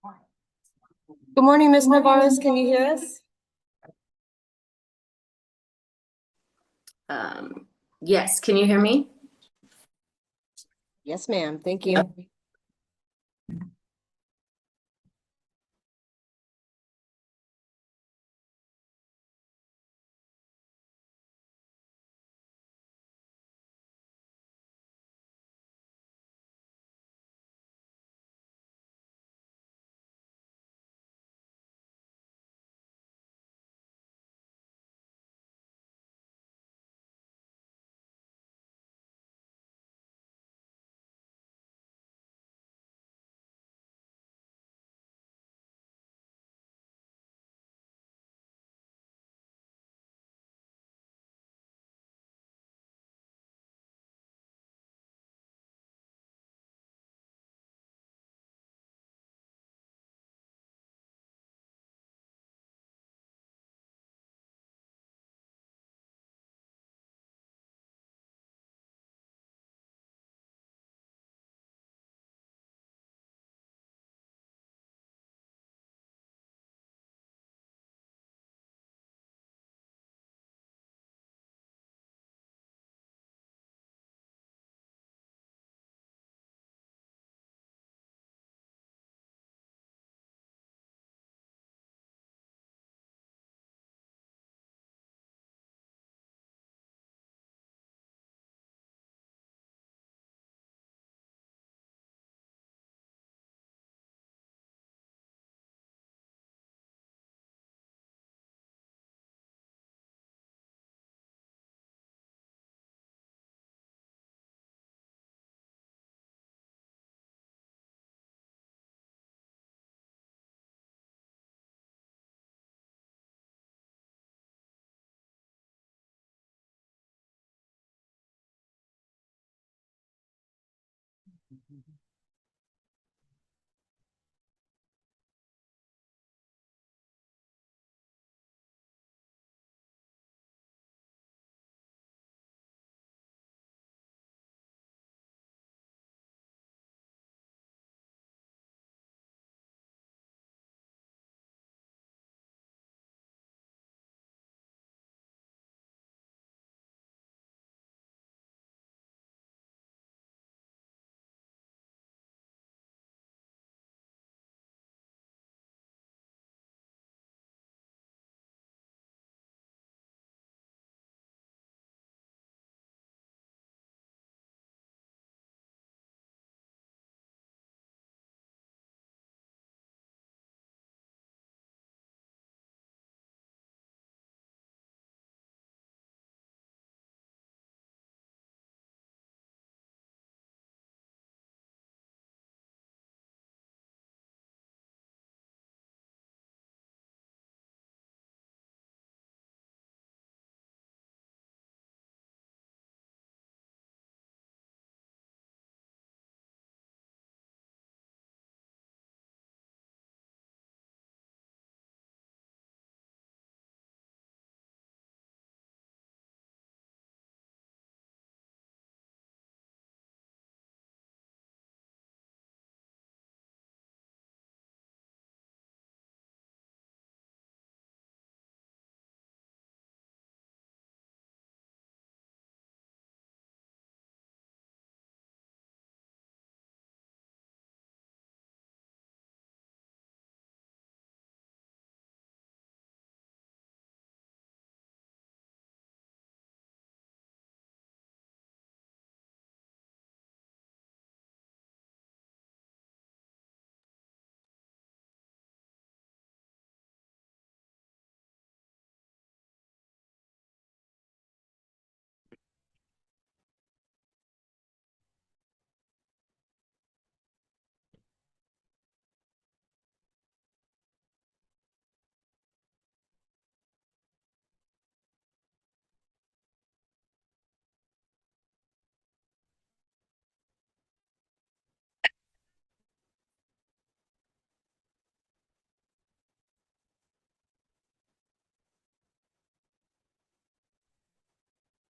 Good morning, Ms. Navarez. Can you hear us? Yes, can you hear me? Yes, ma'am. Thank you.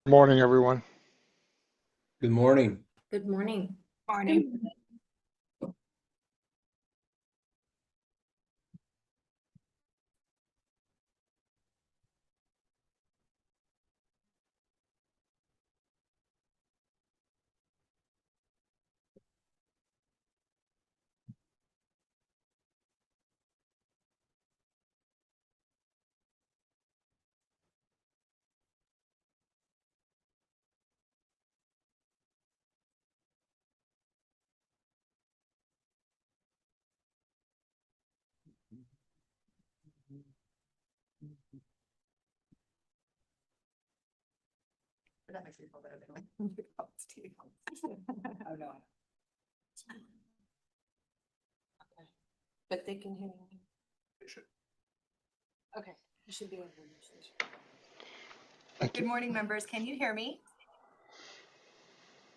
Morning, everyone. Good morning. Good morning. Morning. That makes me feel better. Oh, no. But they can hear me. should. Okay, you should be able to. Good morning, members. Can you hear me?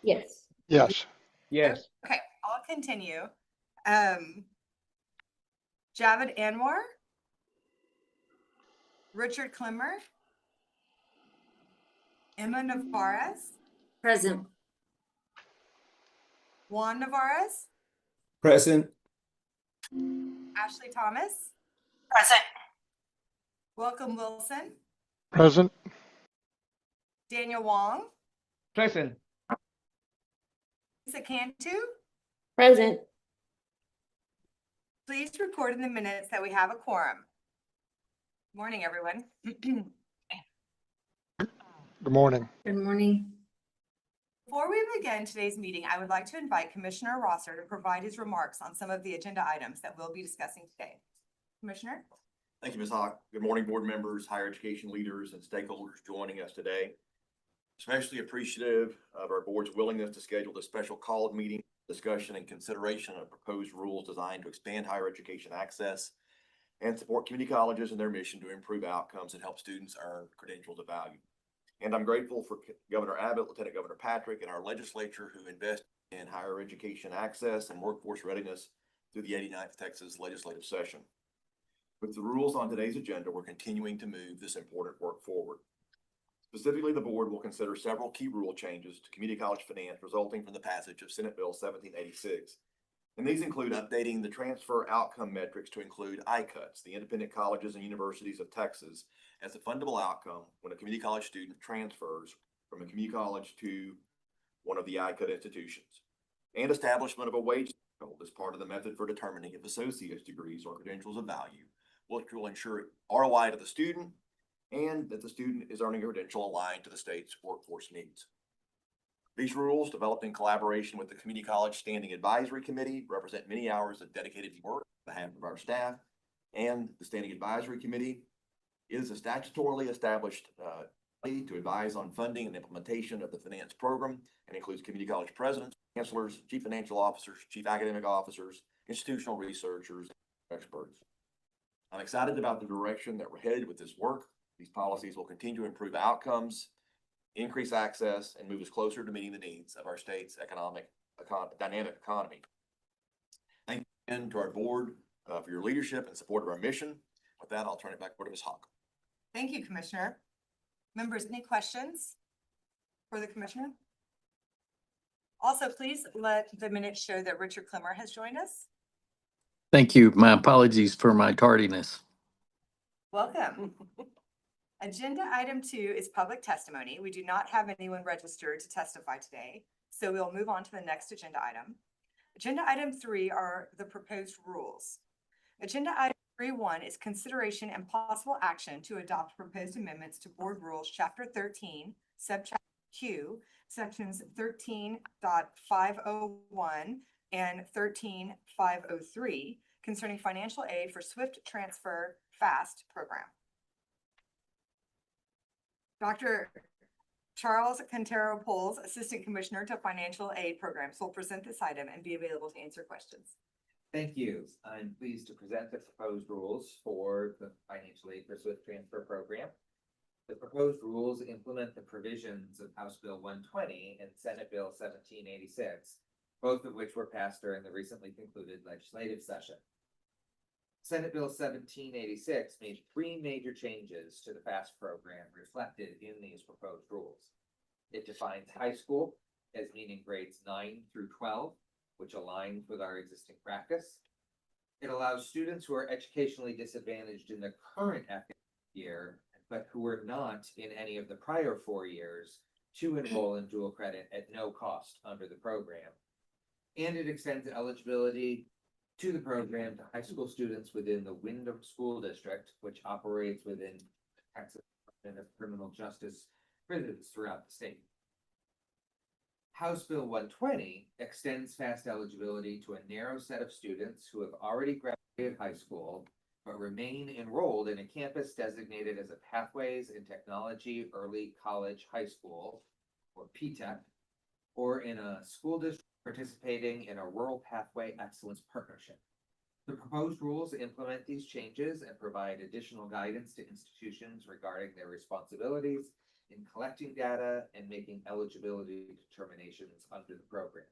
Yes. Yes, Yes, Okay, I'll continue. Javed Anwar, Richard Klimmer, Emma Navarez, Present. Juan Navarez, Present. Ashley Thomas, Present. Welcome Wilson, present, Daniel Wong, present. Lisa Cantu. Present. Please record in the minutes that we have a quorum. Morning, everyone. good morning. Good morning. Before we begin today's meeting, I would like to invite Commissioner Rosser to provide his remarks on some of the agenda items that we'll be discussing today. Commissioner? Thank you, Ms. Hawk. Good morning, board members, higher education leaders, and stakeholders joining us today. Especially appreciative of our board's willingness to schedule this special called meeting, discussion, and consideration of proposed rules designed to expand higher education access and support community colleges in their mission to improve outcomes and help students earn credentials of value. And I'm grateful for Governor Abbott, Lieutenant Governor Patrick, and our legislature who invest in higher education access and workforce readiness through the 89th Texas legislative session. With the rules on today's agenda, we're continuing to move this important work forward. Specifically, the board will consider several key rule changes to community college finance resulting from the passage of Senate Bill 1786. And these include updating the transfer outcome metrics to include ICUTs, the Independent Colleges and Universities of Texas, as a fundable outcome when a community college student transfers from a community college to one of the ICUT institutions, and establishment of a wage threshold as part of the method for determining if associate's degrees or credentials of value, which will ensure ROI to the student and that the student is earning a credential aligned to the state's workforce needs. These rules, developed in collaboration with the Community College Standing Advisory Committee, represent many hours of dedicated work on behalf of our staff, and the Standing Advisory Committee is a statutorily established body to advise on funding and implementation of the finance program, and includes community college presidents, chancellors, chief financial officers, chief academic officers, institutional researchers, and experts. I'm excited about the direction that we're headed with this work. These policies will continue to improve outcomes, increase access, and move us closer to meeting the needs of our state's dynamic economy. Thank you again to our board for your leadership and support of our mission. With that, I'll turn it back over to Ms. Hawk. Thank you, Commissioner. Members, any questions for the Commissioner? Also, please let the minutes show that Richard Klimmer has joined us. Thank you. My apologies for my tardiness. Welcome. Agenda item 2 is public testimony. We do not have anyone registered to testify today, so we'll move on to the next agenda item. Agenda item 3 are the proposed rules. Agenda item 3.1 is consideration and possible action to adopt proposed amendments to Board Rules, Chapter 13, Subchapter Q, Sections 13.501 and 13.503 concerning financial aid for Swift Transfer FAST program. Dr. Charles Quintero-Poles, Assistant Commissioner to Financial Aid Programs, will present this item and be available to answer questions. Thank you. I'm pleased to present the proposed rules for the Financial Aid for Swift Transfer Program. The proposed rules implement the provisions of House Bill 120 and Senate Bill 1786, both of which were passed during the recently concluded legislative session. Senate Bill 1786 made 3 major changes to the FAST program reflected in these proposed rules. It defines high school as meaning grades 9 through 12, which aligns with our existing practice. It allows students who are educationally disadvantaged in the current academic year, but who were not in any of the prior 4 years, to enroll in dual credit at no cost under the program. And it extends eligibility to the program to high school students within the Windham School District, which operates within the Texas Department of Criminal Justice prisons throughout the state. House Bill 120 extends FAST eligibility to a narrow set of students who have already graduated high school, but remain enrolled in a campus designated as a Pathways in Technology Early College High School, or PTEP, or in a school district participating in a Rural Pathway Excellence Partnership. The proposed rules implement these changes and provide additional guidance to institutions regarding their responsibilities in collecting data and making eligibility determinations under the program.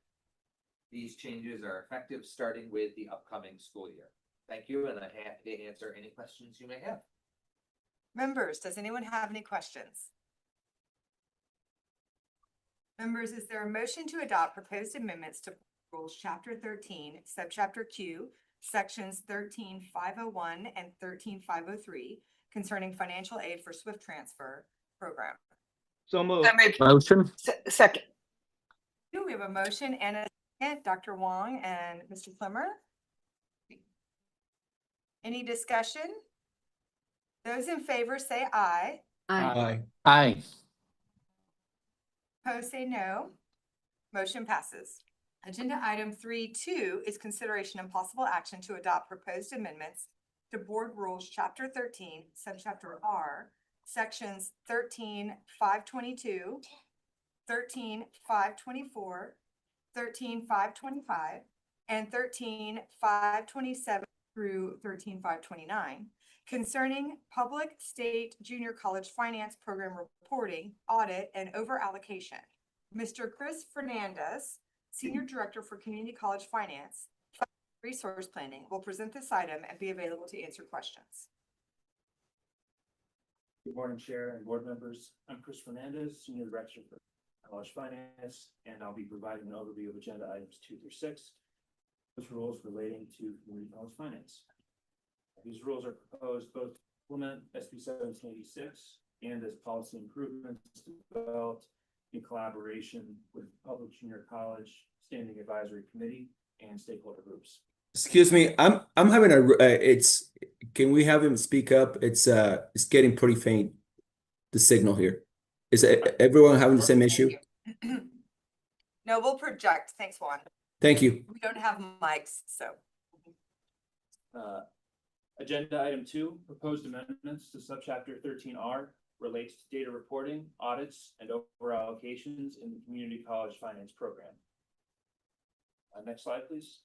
These changes are effective starting with the upcoming school year. Thank you, and I'm happy to answer any questions you may have. Members, does anyone have any questions? Members, is there a motion to adopt proposed amendments to Rules Chapter 13, Subchapter Q, Sections 13-501 and 13-503 concerning financial aid for Swift Transfer Program? So moved. Motion? Second. We have a motion and a second, Dr. Wong and Mr. Clemmer. Any discussion? Those in favor say aye. Aye. Aye. Opposed say no. Motion passes. Agenda item 3.2 is consideration and possible action to adopt proposed amendments to Board Rules Chapter 13, Subchapter R, Sections 13-522, 13-524, 13-525, and 13-527 through 13-529 concerning public, state, junior college finance program reporting, audit, and over allocation. Mr. Chris Fernandez, Senior Director for Community College Finance, Resource Planning, will present this item and be available to answer questions. Good morning, Chair and board members. I'm Chris Fernandez, Senior Director for College Finance, and I'll be providing an overview of agenda items 2 through 6. Those rules relating to community college finance. These rules are proposed both to implement SB 1786 and as policy improvements developed in collaboration with Public Junior College Standing Advisory Committee and stakeholder groups. Excuse me, I'm having can we have him speak up? It's getting pretty faint, the signal here. Is everyone having the same issue? No, we'll project. Thanks, Juan. Thank you. We don't have mics, so. Agenda item 2, proposed amendments to subchapter 13R relates to data reporting, audits, and over allocations in the community college finance program. Next slide, please.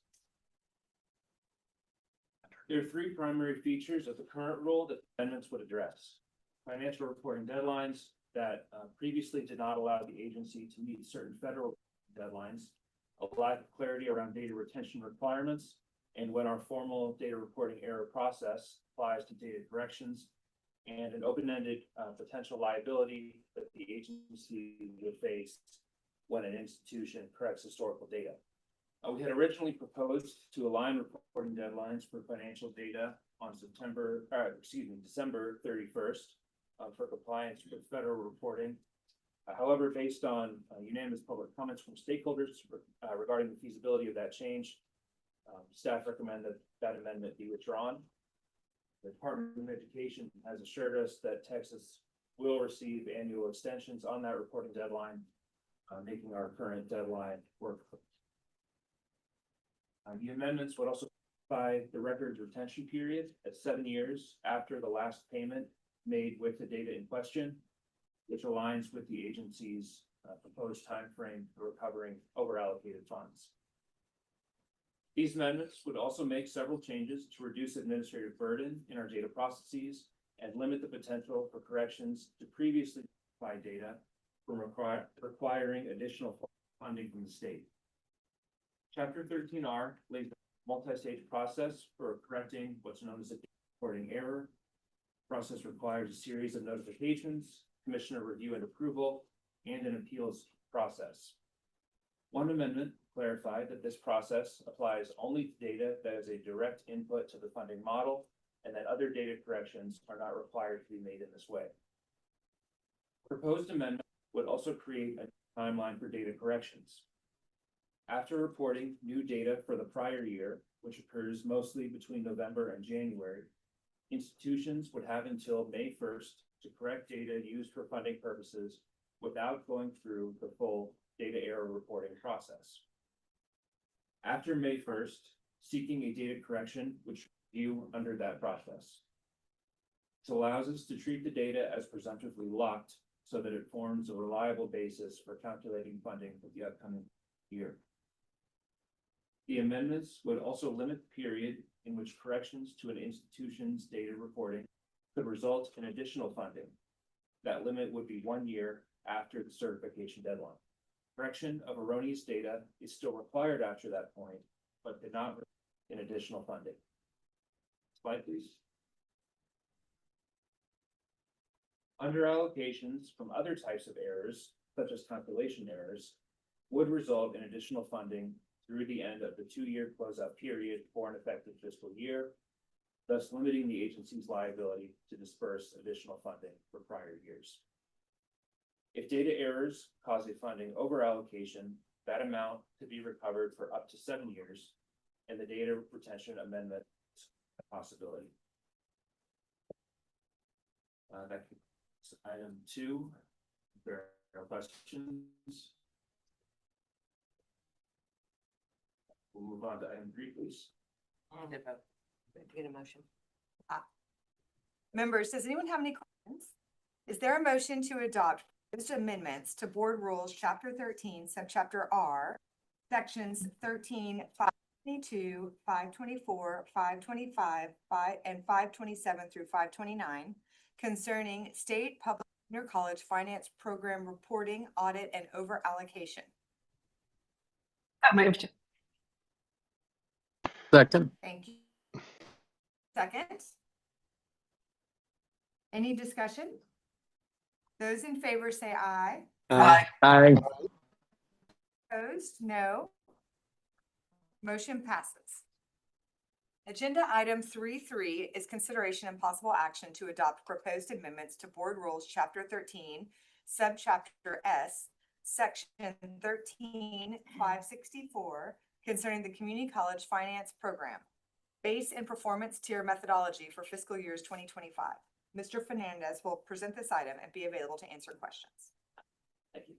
There are 3 primary features of the current rule that amendments would address. Financial reporting deadlines that previously did not allow the agency to meet certain federal deadlines, a lack of clarity around data retention requirements, and when our formal data reporting error process applies to data corrections, and an open-ended potential liability that the agency would face when an institution corrects historical data. We had originally proposed to align reporting deadlines for financial data on December 31st for compliance with federal reporting. However, based on unanimous public comments from stakeholders regarding the feasibility of that change, staff recommend that that amendment be withdrawn. The Department of Education has assured us that Texas will receive annual extensions on that reporting deadline, making our current deadline work. The amendments would also specify the records retention period at 7 years after the last payment made with the data in question, which aligns with the agency's proposed timeframe for recovering overallocated funds. These amendments would also make several changes to reduce administrative burden in our data processes and limit the potential for corrections to previously applied data from requiring additional funding from the state. Chapter 13R lays a multi-stage process for correcting what's known as a reporting error. The process requires a series of notifications, commissioner review and approval, and an appeals process. One amendment clarified that this process applies only to data that is a direct input to the funding model, and that other data corrections are not required to be made in this way. The proposed amendment would also create a timeline for data corrections. After reporting new data for the prior year, which occurs mostly between November and January, institutions would have until May 1st to correct data used for funding purposes without going through the full data error reporting process. After May 1st, seeking a data correction would review under that process. This allows us to treat the data as presumptively locked, so that it forms a reliable basis for calculating funding for the upcoming year. The amendments would also limit the period in which corrections to an institution's data reporting could result in additional funding. That limit would be 1 year after the certification deadline. Correction of erroneous data is still required after that point, but could not result in additional funding. Slide, please. Under allocations from other types of errors, such as calculation errors, would result in additional funding through the end of the 2-year closeout period for an effective fiscal year, thus limiting the agency's liability to disperse additional funding for prior years. If data errors cause a funding over allocation, that amount could be recovered for up to 7 years, and the data retention amendment is a possibility. That concludes item 2. If there are no questions, we'll move on to item 3, please. Get a motion. Members, does anyone have any questions? Is there a motion to adopt proposed amendments to Board Rules, Chapter 13, Subchapter R, Sections 13, 522, 524, 525, and 527 through 529 concerning state public junior college finance program reporting, audit, and over allocation? So moved. Second. Thank you. Second? Any discussion? Those in favor say aye. Aye. Opposed, no. Motion passes. Agenda item 3.3 is consideration and possible action to adopt proposed amendments to Board Rules, Chapter 13, Subchapter S, Section 13-564, concerning the Community College Finance Program, base and performance tier methodology for fiscal years 2025. Mr. Fernandez will present this item and be available to answer questions. Thank you.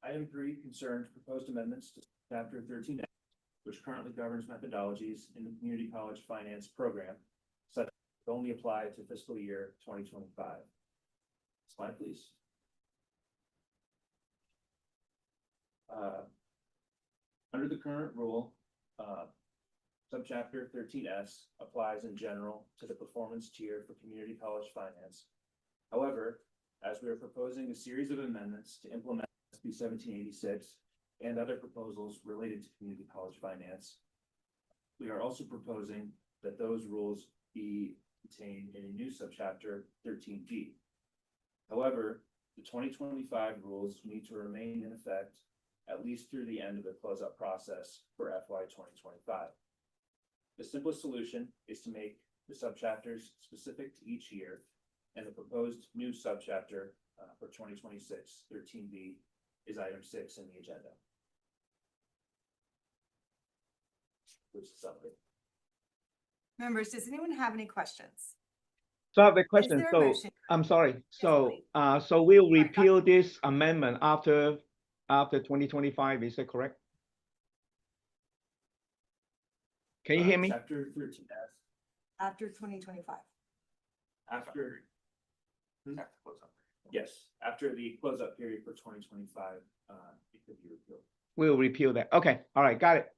Item 3 concerns proposed amendments to Chapter 13, which currently governs methodologies in the Community College Finance Program, such as only apply to fiscal year 2025. Slide, please. Under the current rule, Subchapter 13S applies in general to the performance tier for community college finance. However, as we are proposing a series of amendments to implement SB 1786 and other proposals related to community college finance, we are also proposing that those rules be contained in a new subchapter 13G. However, the 2025 rules need to remain in effect at least through the end of the closeout process for FY 2025. The simplest solution is to make the subchapters specific to each year, and the proposed new subchapter for 2026, 13B, is item 6 in the agenda. Which is summary. Members, does anyone have any questions? So I have a Is question. there a So motion? I'm sorry. So please. so we'll repeal this amendment after 2025. Is that correct? Can you hear me? Chapter 13S, After 2025. after. Yes, after the closeout period for 2025, it could be repealed. We'll repeal that. Okay. All right. Got it.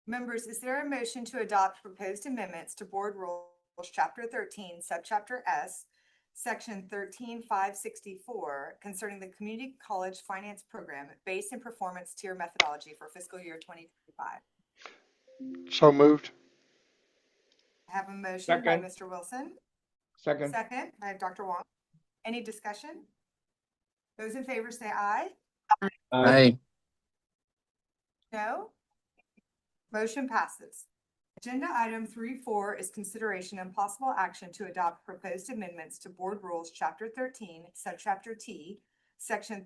Members, is there a motion to adopt proposed amendments to Board Rules, Chapter 13, Subchapter S, Section 13564, concerning the Community College Finance Program, base and performance tier methodology for fiscal year 2025? So moved. I have a motion by Second. Mr. Wilson, Second. second by Dr. Wong. Any discussion? Those in favor say aye. Aye. No? Motion passes. Agenda item 3.4 is consideration and possible action to adopt proposed amendments to Board Rules, Chapter 13, Subchapter T, Section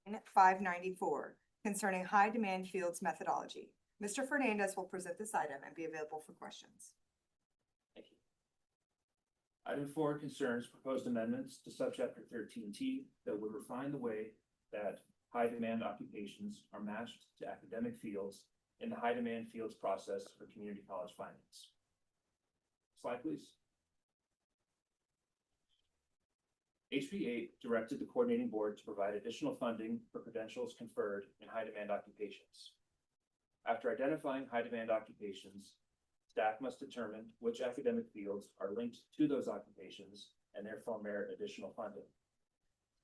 13-594, concerning high demand fields methodology. Mr. Fernandez will present this item and be available for questions. Thank you. Item 4 concerns proposed amendments to subchapter 13T that would refine the way that high demand occupations are matched to academic fields in the high demand fields process for community college finance. slide, please. HB 8 directed the coordinating board to provide additional funding for credentials conferred in high-demand occupations. After identifying high-demand occupations, staff must determine which academic fields are linked to those occupations and therefore merit additional funding.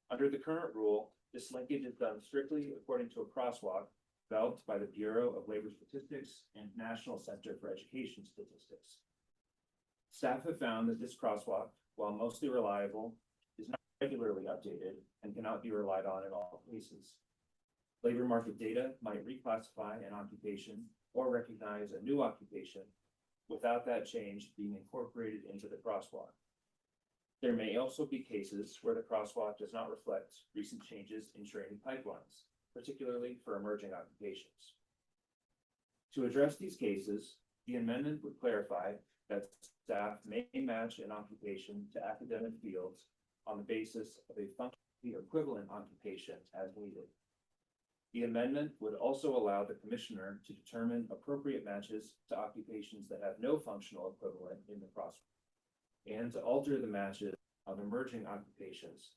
Under the current rule, this linkage is done strictly according to a crosswalk developed by the Bureau of Labor Statistics and National Center for Education Statistics. Staff have found that this crosswalk, while mostly reliable, is not regularly updated and cannot be relied on in all cases. Labor market data might reclassify an occupation or recognize a new occupation without that change being incorporated into the crosswalk. There may also be cases where the crosswalk does not reflect recent changes in training pipelines, particularly for emerging occupations. To address these cases, the amendment would clarify that staff may match an occupation to academic fields on the basis of a functionally equivalent occupation as needed. The amendment would also allow the commissioner to determine appropriate matches to occupations that have no functional equivalent in the crosswalk, and to alter the matches of emerging occupations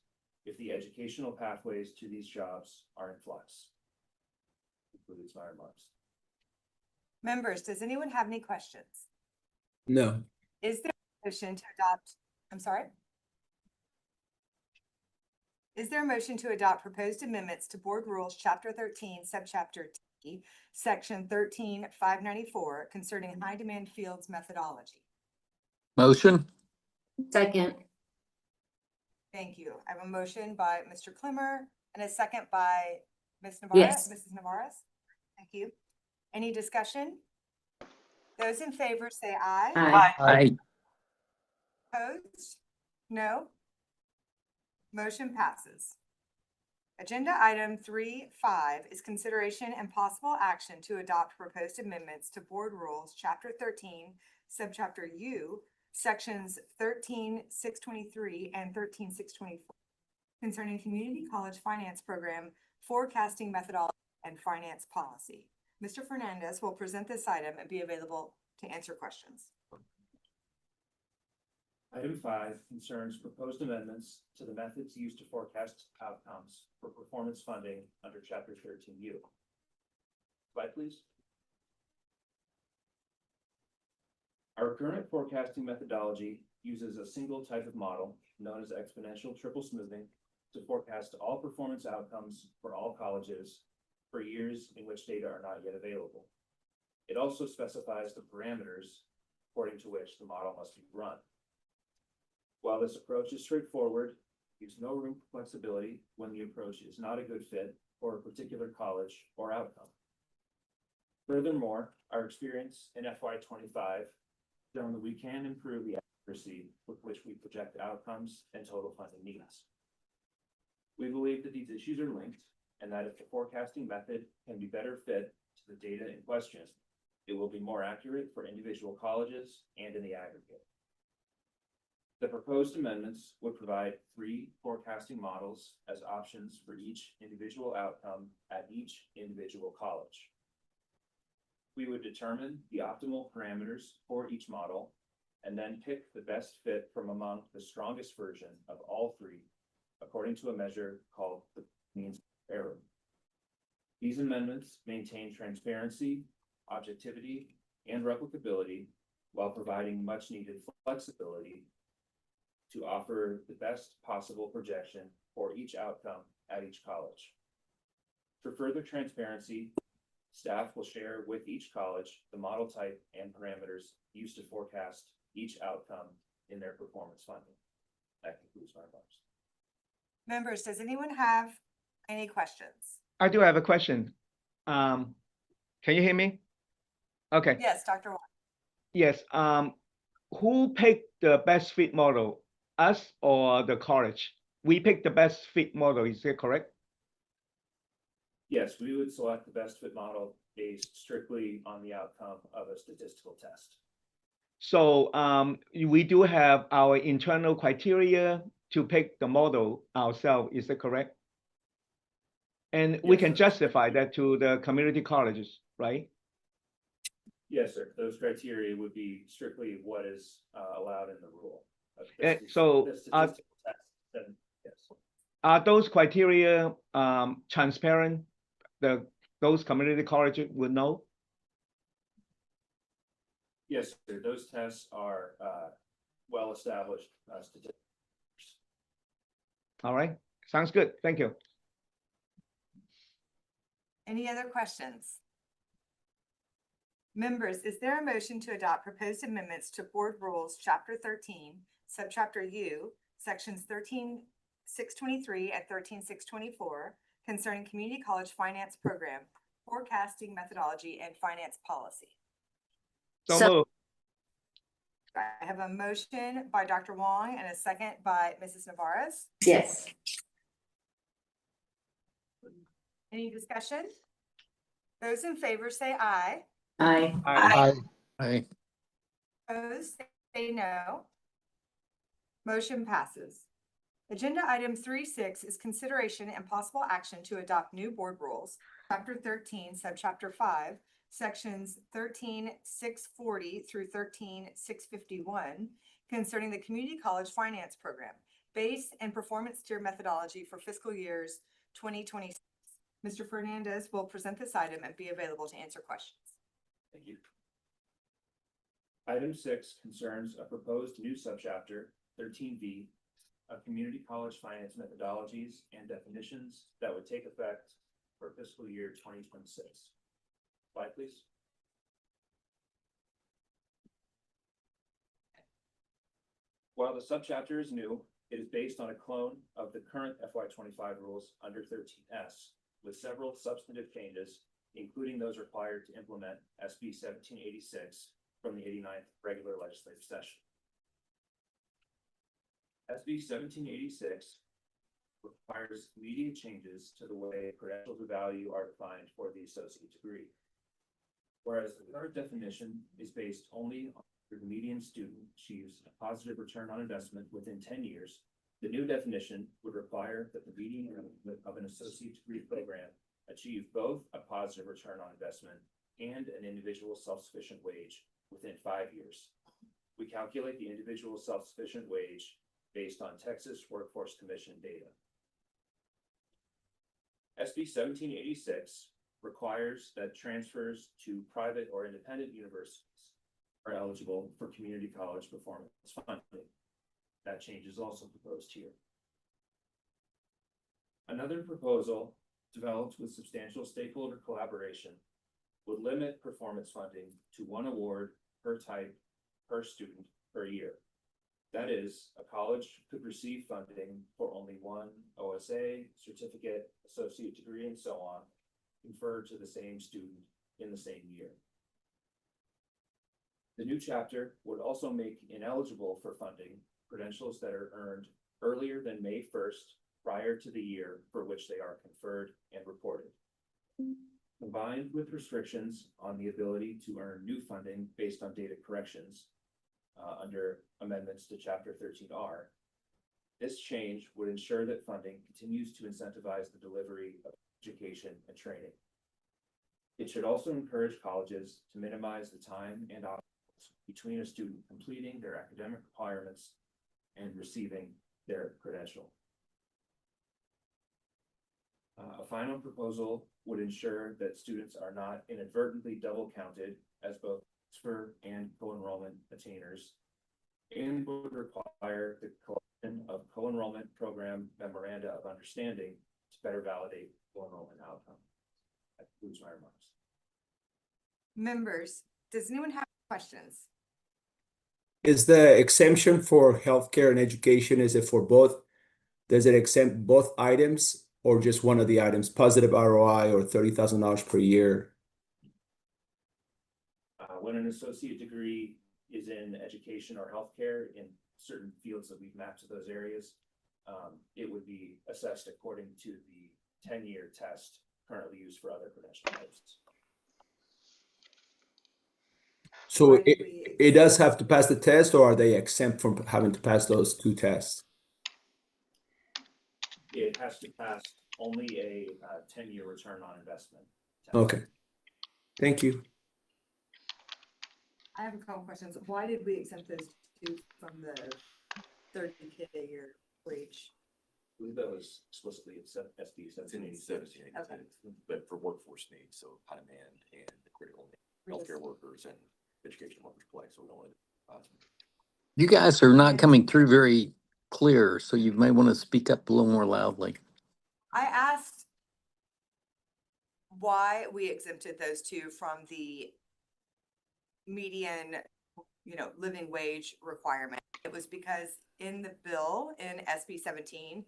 if the educational pathways to these jobs are in flux. Concludes my remarks. Members, does anyone have any questions? No. Is there a motion to adopt, I'm sorry? Is there a motion to adopt proposed amendments to Board Rules, Chapter 13, Subchapter T, Section 13-594 concerning high demand fields methodology? Motion? Second. Thank you. I have a motion by Mr. Clemmer and a second by Ms. Navarez. Yes. Mrs. Navarez. Thank you. Any discussion? Those in favor say aye. Aye. Aye. Opposed? No. Motion passes. Agenda item 3.5 is consideration and possible action to adopt proposed amendments to Board Rules, Chapter 13, Subchapter U, Sections 13-623 and 13-624 concerning Community College Finance Program forecasting methodology and finance policy. Mr. Fernandez will present this item and be available to answer questions. Item 5 concerns proposed amendments to the methods used to forecast outcomes for performance funding under Chapter 13U. Slide, please. Our current forecasting methodology uses a single type of model known as exponential triple smoothing to forecast all performance outcomes for all colleges for years in which data are not yet available. It also specifies the parameters according to which the model must be run. While this approach is straightforward, leaves no room for flexibility when the approach is not a good fit for a particular college or outcome. Furthermore, our experience in FY25 shown that we can improve the accuracy with which we project outcomes and total funding needs. We believe that these issues are linked and that if the forecasting method can be better fit to the data in question, it will be more accurate for individual colleges and in the aggregate. The proposed amendments would provide 3 forecasting models as options for each individual outcome at each individual college. We would determine the optimal parameters for each model and then pick the best fit from among the strongest version of all 3 according to a measure called the mean error. These amendments maintain transparency, objectivity, and replicability while providing much needed flexibility to offer the best possible projection for each outcome at each college. For further transparency, staff will share with each college the model type and parameters used to forecast each outcome in their performance funding. That concludes my remarks. Members, does anyone have any questions? I do have a question. Can you hear me? Okay. Yes, Dr. Wong. Yes. Who picked the best fit model? Us or the college? We picked the best fit model, is that correct? Yes, we would select the best fit model based strictly on the outcome of a statistical test. So we do have our internal criteria to pick the model ourselves, is that correct? And we Yes, can sir. justify that to the community colleges, right? Yes, sir. Those criteria would be strictly what is allowed in the rule. So, The statistical test, then, yes. are those criteria transparent? Those community colleges will know? Yes, sir. Those tests are well-established statistics. All right, sounds good. Thank you. Any other questions? Members, is there a motion to adopt proposed amendments to Board Rules, Chapter 13, Subchapter U, Sections 13,623 and 13,624 concerning Community College Finance Program, forecasting methodology, and finance policy? So So- moved. I have a motion by Dr. Wong and a second by Mrs. Navarez. Yes. Any discussion? Those in favor say aye. Aye. Aye. Aye. Opposed, say no. Motion passes. Agenda item 3.6 is consideration and possible action to adopt new board rules, chapter 13, subchapter 5, sections 13,640 through 13,651 concerning the community college finance program, base and performance tier methodology for fiscal years 2026. Mr. Fernandez will present this item and be available to answer questions. Thank you. Item 6 concerns a proposed new subchapter 13V of community college finance methodologies and definitions that would take effect for fiscal year 2026. Slide, please. While the subchapter is new, it is based on a clone of the current FY25 rules under 13S, with several substantive changes, including those required to implement SB 1786 from the 89th regular legislative session. SB 1786 requires immediate changes to the way credentials of value are defined for the associate degree. Whereas the current definition is based only on the median student achieves a positive return on investment within 10 years, the new definition would require that the median of an associate degree program achieve both a positive return on investment and an individual self-sufficient wage within 5 years. We calculate the individual self-sufficient wage based on Texas Workforce Commission data. SB 1786 requires that transfers to private or independent universities are eligible for community college performance funding. That change is also proposed here. Another proposal developed with substantial stakeholder collaboration would limit performance funding to one award per type per student per year. That is, a college could receive funding for only one OSA, certificate, associate degree, and so on, conferred to the same student in the same year. The new chapter would also make ineligible for funding credentials that are earned earlier than May 1st, prior to the year for which they are conferred and reported. Combined with restrictions on the ability to earn new funding based on data corrections under amendments to Chapter 13R, this change would ensure that funding continues to incentivize the delivery of education and training. It should also encourage colleges to minimize the time and obstacles between a student completing their academic requirements and receiving their credential. A final proposal would ensure that students are not inadvertently double counted as both transfer and co-enrollment attainers, and would require the collection of co-enrollment program memoranda of understanding to better validate co-enrollment outcome. That concludes my remarks. Members, does anyone have questions? Is the exemption for healthcare and education, is it for both? Does it exempt both items or just one of the items, positive ROI or $30,000 per year? When an associate degree is in education or healthcare in certain fields that we've mapped to those areas, it would be assessed according to the 10-year test currently used for other credential types. So Why did we- it does have to pass the test, or are they exempt from having to pass those two tests? It has to pass only a 10-year return on investment test. Okay. Thank you. I have a couple questions. Why did we exempt those two from the 30K a year wage? I believe that was explicitly in SB It's in 1787. 17, but for workforce needs, so high demand and the critical healthcare workers and education workers play, so we don't want to. You guys are not coming through very clear, so you may want to speak up a little more loudly. I asked why we exempted those two from the median, living wage requirement. It was because in the bill in SB 17,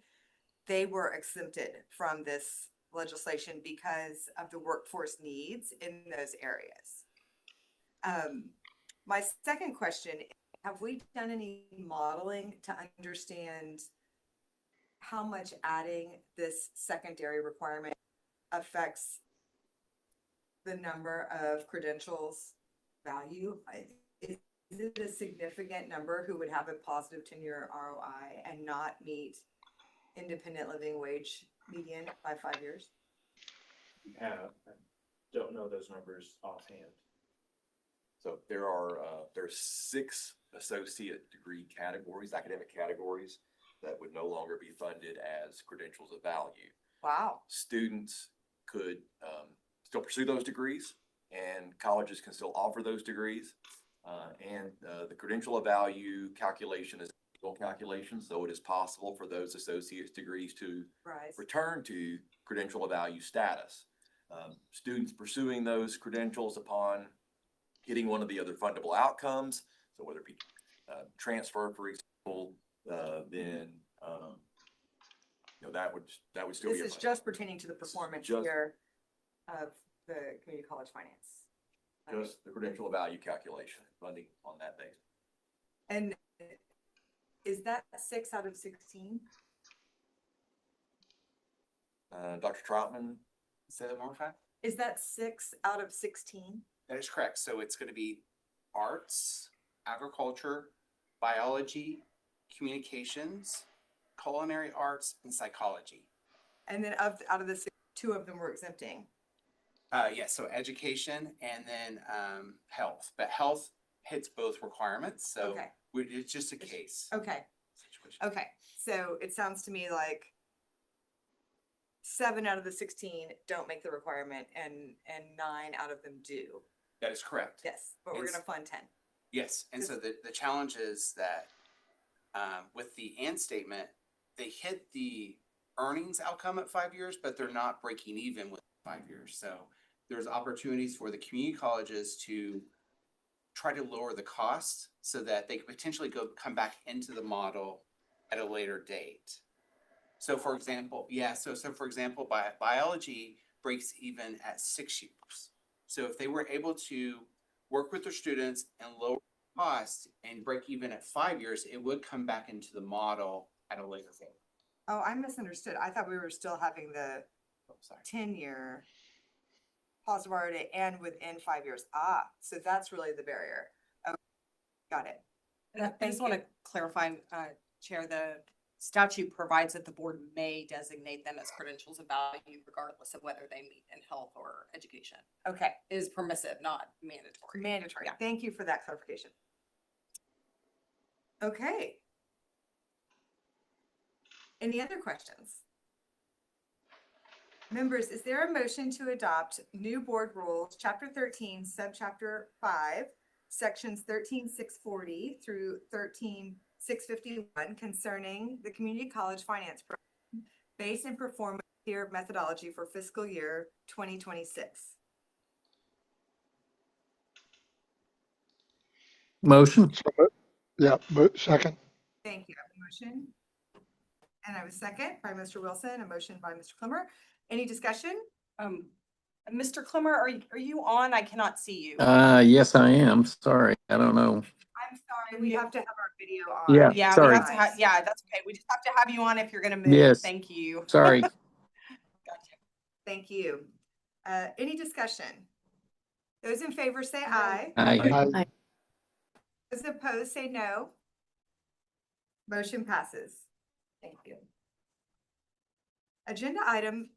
they were exempted from this legislation because of the workforce needs in those areas. My second question, have we done any modeling to understand how much adding this secondary requirement affects the number of credentials value? Is it a significant number who would have a positive 10-year ROI and not meet independent living wage median by 5 years? We have, I don't know those numbers offhand. So there's 6 associate degree categories, academic categories, that would no longer be funded as credentials of value. Wow. Students could still pursue those degrees, and colleges can still offer those degrees. And the credential of value calculation is a legal calculation, so it is possible for those associate's degrees to return to credential of value status. Students pursuing those credentials upon hitting one of the other fundable outcomes, so whether it be transfer, for example, then that would still be. This is just pertaining to the performance year of the community college finance. Just the credential of value calculation, funding on that basis. And is that 6 out of 16? Dr. Troutman? Say that one more time? Is that 6 out of 16? That is correct. So it's going to be arts, agriculture, biology, communications, culinary arts, and psychology. And then out of the 6, 2 of them were exempting. Yes, so education and then health. But health hits both requirements, so Okay. it's just a case Okay. situation. Okay. So it sounds to me like 7 out of the 16 don't make the requirement and 9 out of them do. That is correct. Yes, but we're It's- going to fund 10. Yes, and so the challenge is that with the and statement, they hit the earnings outcome at 5 years, but they're not breaking even with 5 years. So there's opportunities for the community colleges to try to lower the cost so that they could potentially come back into the model at a later date. So for example, so for example, biology breaks even at 6 years. So if they were able to work with their students and lower costs and break even at 5 years, it would come back into the model at a later date. Oh, I misunderstood. I thought we were still having the Oh, sorry. 10-year positive ROA and within 5 years. So that's really the barrier. Okay, got it. And I Thank just want to you. clarify, Chair, the statute provides that the board may designate them as credentials of value regardless of whether they meet in health or education. Okay, It is permissive, not mandatory. mandatory. Yeah. Thank you for that clarification. Okay. Any other questions? Members, is there a motion to adopt new board rules, chapter 13, subchapter 5, sections 13,640 through 13,651 concerning the community college finance program based in performance tier methodology for fiscal year 2026? Motion? Yeah, second. Thank you. I have a motion. And I have a second by Mr. Wilson, a motion by Mr. Clemmer. Any discussion? Mr. Clemmer, are you on? I cannot see you. Yes, I am. Sorry. I don't know. I'm sorry, we have to have our video on. Yeah, Yeah, sorry. we have to have, yeah, that's okay. We just have to have you on if you're gonna move. Yes. Thank you. Sorry. Gotcha. Thank you. Any discussion? Those in favor say aye. I, Those opposed say no. Motion passes. Thank you. Agenda item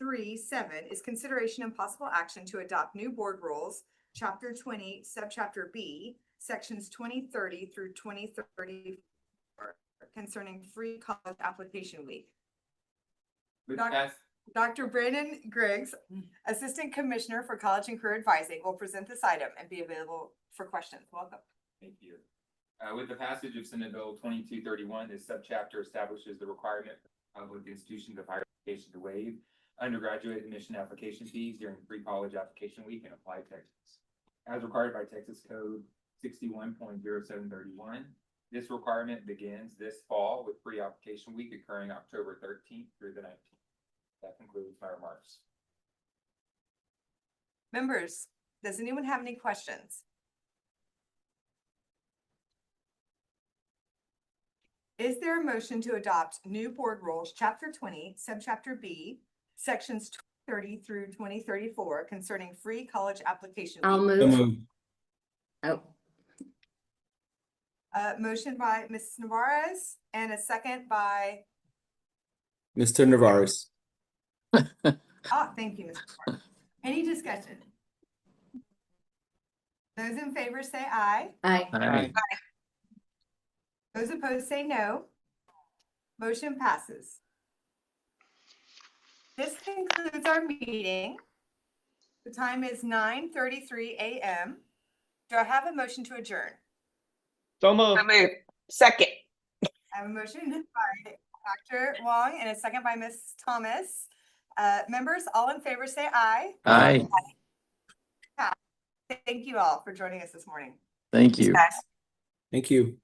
3.7 is consideration and possible action to adopt new board rules, chapter 20, subchapter B, sections 2030 through 2034 concerning free college application week. With Doc- that, Dr. Brandon Griggs, Assistant Commissioner for College and Career Advising, will present this item and be available for questions. Welcome. Thank you. With the passage of Senate Bill 2231, this subchapter establishes the requirement for public institutions of higher education to waive undergraduate admission application fees during pre-college application week in Applied Texas. As required by Texas Code 61.0731, this requirement begins this fall with pre-application week occurring October 13th through the 19th. That concludes my remarks. Members, does anyone have any questions? Is there a motion to adopt new board rules, chapter 20, subchapter B, sections 2030 through 2034 concerning free college application? I'll week? So move. moved. Oh, Motion by Ms. Navarez and a second by, Mr. Navarez. thank you, Ms. Navarez. Any discussion? Those in favor say aye. aye. Aye. Those opposed say no. Motion passes. This concludes our meeting. The time is 9:33 a.m. Do I have a motion to adjourn? So moved. Second. I have a motion by Dr. Wong and a second by Ms. Thomas. Members, all in favor say aye. Aye. Thank you all for joining us this morning. Thank you. Thank you.